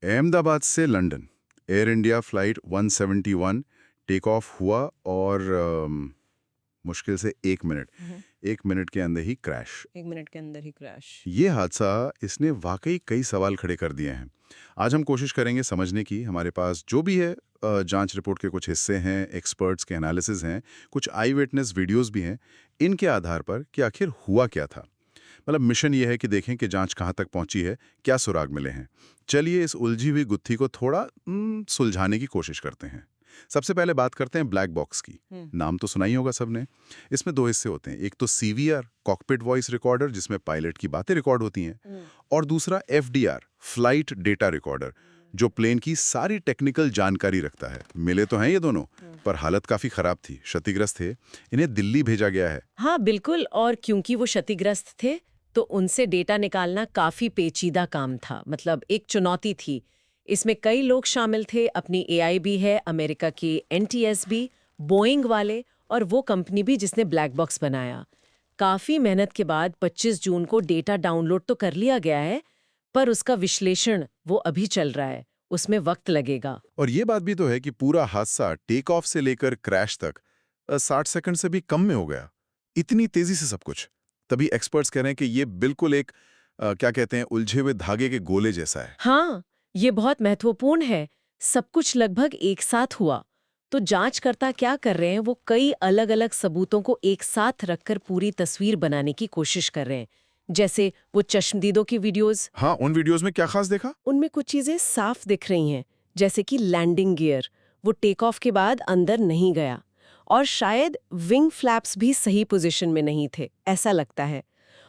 अहमदाबाद से London Air India flight 171 take off हुआ और मुश्किल से 1 मिनट के अंदर ही क्रैश। 1 मिनट के अंदर ही क्रैश। ये हादसा इसने वाकई कई सवाल खड़े कर दिए हैं। आज हम कोशिश करेंगे समझने की। हमारे पास जो भी है जांच रिपोर्ट के कुछ हिस्से हैं, एक्सपर्ट्स के एनालिसिस हैं, कुछ आई विटनेस वीडियोस भी हैं। इनके आधार पर कि आखिर हुआ क्या था। मतलब मिशन ये है कि देखें कि जांच कहाँ तक पहुंची है, क्या सुराग मिले हैं। चलिए इस उलझी हुई गुत्थी को थोड़ा सुलझाने की कोशिश करते हैं। सबसे पहले बात करते हैं ब्लैक बॉक्स की। नाम तो सुना ही होगा सबने। इसमें दो हिस्से होते हैं, एक तो सीवीआर कॉकपिट वॉइस रिकॉर्डर जिसमें पायलट की बातें रिकॉर्ड होती हैं, और दूसरा एफडीआर फ्लाइट डेटा रिकॉर्डर जो प्लेन की सारी टेक्निकल जानकारी रखता है। मिले तो हैं ये दोनों, पर हालत काफी खराब थी, क्षतिग्रस्त थे। इन्हें दिल्ली भेजा गया है। हाँ बिल्कुल, और क्योंकि वो क्षतिग्रस्त थे तो उनसे डेटा निकालना काफी पेचीदा काम था, मतलब एक चुनौती थी। इसमें कई लोग शामिल थे, अपनी एआई भी है, अमेरिका की एनटीएस भी, बोइंग वाले, और वो कंपनी भी जिसने ब्लैक बॉक्स बनाया। काफी मेहनत के बाद 25 जून को डेटा डाउनलोड तो कर लिया गया है, पर उसका विश्लेषण वो अभी चल रहा है, उसमें वक्त लगेगा। और ये बात भी तो है कि पूरा हादसा टेक ऑफ से लेकर क्रैश तक 60 सेकंड से भी कम में हो गया। इतनी तेजी से सब कुछ। तभी एक्सपर्ट्स कह रहे हैं कि ये बिल्कुल एक क्या कहते हैं, उलझे हुए धागे के गोले जैसा है। हाँ, ये बहुत महत्वपूर्ण है। सब कुछ लगभग एक साथ हुआ। तो जांचकर्ता क्या कर रहे हैं, वो कई अलग-अलग सबूतों को एक साथ रखकर पूरी तस्वीर बनाने की कोशिश कर रहे हैं। जैसे वो चश्मदीदों की वीडियोस, हाँ, उन वीडियोस में क्या खास देखा? उनमें कुछ चीजें साफ दिख रही हैं, जैसे कि लैंडिंग गियर, वो टेक ऑफ के बाद अंदर नहीं गया, और शायद विंग फ्लैप्स भी सही पोजीशन में नहीं थे, ऐसा लगता है।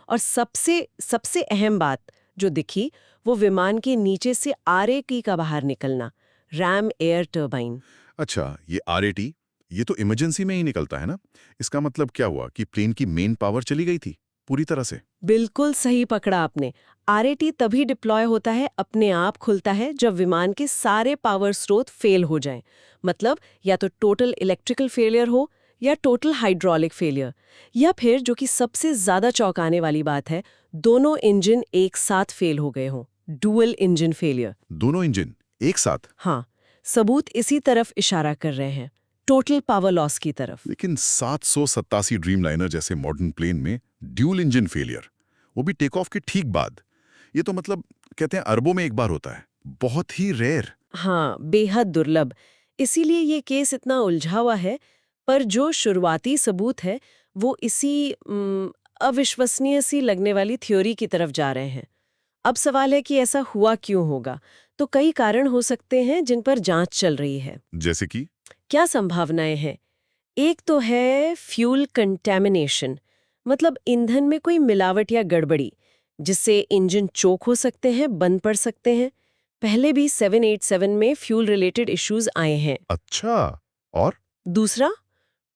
और सबसे सबसे अहम बात जो दिखी, वो विमान के नीचे से आरएटी का बाहर निकलना, रैम एयर टर्बाइन। अच्छा, ये आरएटी, ये तो इमरजेंसी में ही निकलता है ना? इसका मतलब क्या हुआ कि प्लेन की मेन पावर चली गई थी पूरी तरह से? बिल्कुल सही पकड़ा आपने। आरएटी तभी डिप्लॉय होता है, अपने आप खुलता है, जब विमान के सारे पावर स्रोत फेल हो जाएं। मतलब या तो टोटल इलेक्ट्रिकल फेलियर हो या टोटल हाइड्रोलिक फेलियर, या फिर जो कि सबसे ज्यादा चौंकाने वाली बात है, दोनों इंजन एक साथ फेल हो गए हों, डुअल इंजन फेलियर। दोनों इंजन एक साथ? हाँ, सबूत इसी तरफ इशारा कर रहे हैं, टोटल पावर लॉस की तरफ। लेकिन 787 ड्रीमलाइनर जैसे मॉडर्न प्लेन में ड्यूल इंजन फेलियर, वो भी टेक ऑफ के ठीक बाद, ये तो मतलब कहते हैं अरबों में एक बार होता है। बहुत ही रेयर। हाँ, बेहद दुर्लभ। इसीलिए ये केस इतना उलझा हुआ है, पर जो शुरुआती सबूत है, वो इसी अविश्वसनीय सी लगने वाली थ्योरी की तरफ जा रहे हैं। अब सवाल है कि ऐसा हुआ क्यों होगा? तो कई कारण हो सकते हैं जिन पर जांच चल रही है। जैसे कि? क्या संभावनाएं हैं? एक तो है फ्यूल कंटैमिनेशन, मतलब ईंधन में कोई मिलावट या गड़बड़ी, जिससे इंजन चोक हो सकते हैं, बंद पड़ सकते हैं। पहले भी 787 में फ्यूल रिलेटेड इश्यूज आए हैं। अच्छा, और? दूसरा,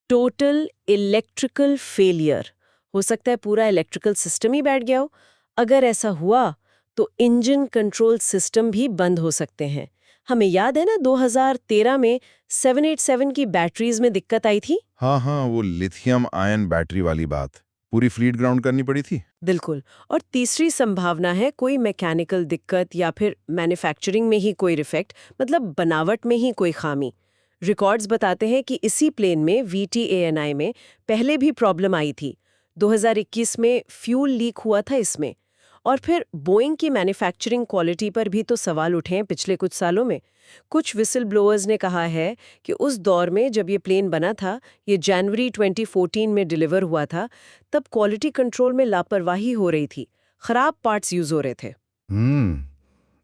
टोटल इलेक्ट्रिकल फेलियर, हो सकता है पूरा इलेक्ट्रिकल सिस्टम ही बैठ गया हो। अगर ऐसा हुआ तो इंजन कंट्रोल सिस्टम भी बंद हो सकते हैं। हमें याद है ना, 2013 में 787 की बैटरीज में दिक्कत आई थी। हाँ हाँ, वो लिथियम आयन बैटरी वाली बात, पूरी फ्लीट ग्राउंड करनी पड़ी थी। बिल्कुल। और तीसरी संभावना है कोई मैकेनिकल दिक्कत या फिर मैन्युफैक्चरिंग में ही कोई डिफेक्ट, मतलब बनावट में ही कोई खामी। रिकॉर्ड्स बताते हैं कि इसी प्लेन में VTANI में पहले भी प्रॉब्लम आई थी। 2021 में फ्यूल लीक हुआ था इसमें। और फिर बोइंग की मैन्युफैक्चरिंग क्वालिटी पर भी तो सवाल उठे हैं पिछले कुछ सालों में। कुछ विसल ब्लोअर्स ने कहा है कि उस दौर में जब ये प्लेन बना था, ये जनवरी 2014 में डिलीवर हुआ था, तब क्वालिटी कंट्रोल में लापरवाही हो रही थी, खराब पार्ट्स यूज हो रहे थे।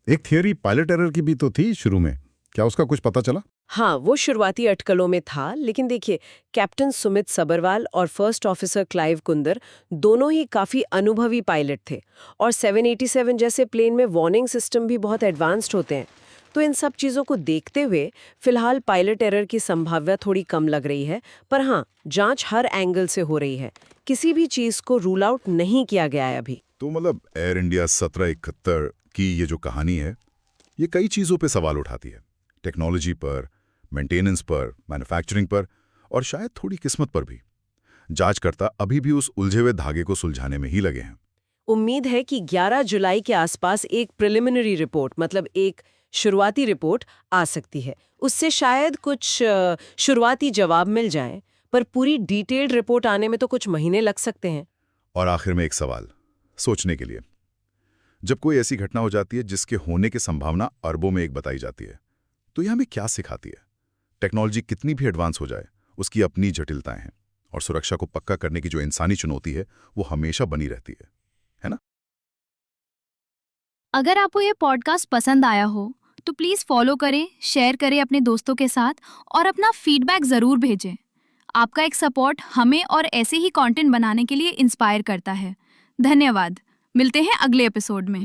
एक थियरी पायलट एरर की भी तो थी शुरू में, क्या उसका कुछ पता चला? हाँ, वो शुरुआती अटकलों में था, लेकिन देखिए, कैप्टन सुमित सबरवाल और फर्स्ट ऑफिसर क्लाइव कुंदर दोनों ही काफी अनुभवी पायलट थे, और 787 जैसे प्लेन में वार्निंग सिस्टम भी बहुत एडवांस्ड होते हैं। तो इन सब चीज़ों को देखते हुए फिलहाल पायलट एरर की संभावना थोड़ी कम लग रही है, पर हाँ, जांच हर एंगल से हो रही है, किसी भी चीज़ को रूल आउट नहीं किया गया है अभी। तो मतलब एयर इंडिया 1771 की ये जो कहानी है, ये कई चीज़ों पे सवाल उठाती है। टेक्नोलॉजी पर, मेंटेनेंस पर, मैन्युफैक्चरिंग पर, और शायद थोड़ी किस्मत पर भी। जांचकर्ता अभी भी उस उलझे हुए धागे को सुलझाने में ही लगे हैं। उम्मीद है कि 11 जुलाई के आसपास एक प्रिलिमिनरी रिपोर्ट, मतलब एक शुरुआती रिपोर्ट आ सकती है। उससे शायद कुछ शुरुआती जवाब मिल जाए, पर पूरी डिटेल्ड रिपोर्ट आने में तो कुछ महीने लग सकते हैं। और आखिर में एक सवाल सोचने के लिए, जब कोई ऐसी घटना हो जाती है जिसके होने की संभावना अरबों में एक बताई जाती है, तो यह हमें क्या सिखाती है? टेक्नोलॉजी कितनी भी एडवांस हो जाए, उसकी अपनी जटिलताएं हैं, और सुरक्षा को पक्का करने की जो इंसानी चुनौती है वो हमेशा बनी रहती है ना? अगर आपको ये पॉडकास्ट पसंद आया हो तो प्लीज़ फॉलो करें, शेयर करें अपने दोस्तों के साथ और अपना फीडबैक ज़रूर भेजें। आपका एक सपोर्ट हमें और ऐसे ही कंटेंट बनाने के लिए इंस्पायर करता है। धन्यवाद। मिलते हैं अगले एपिसोड में।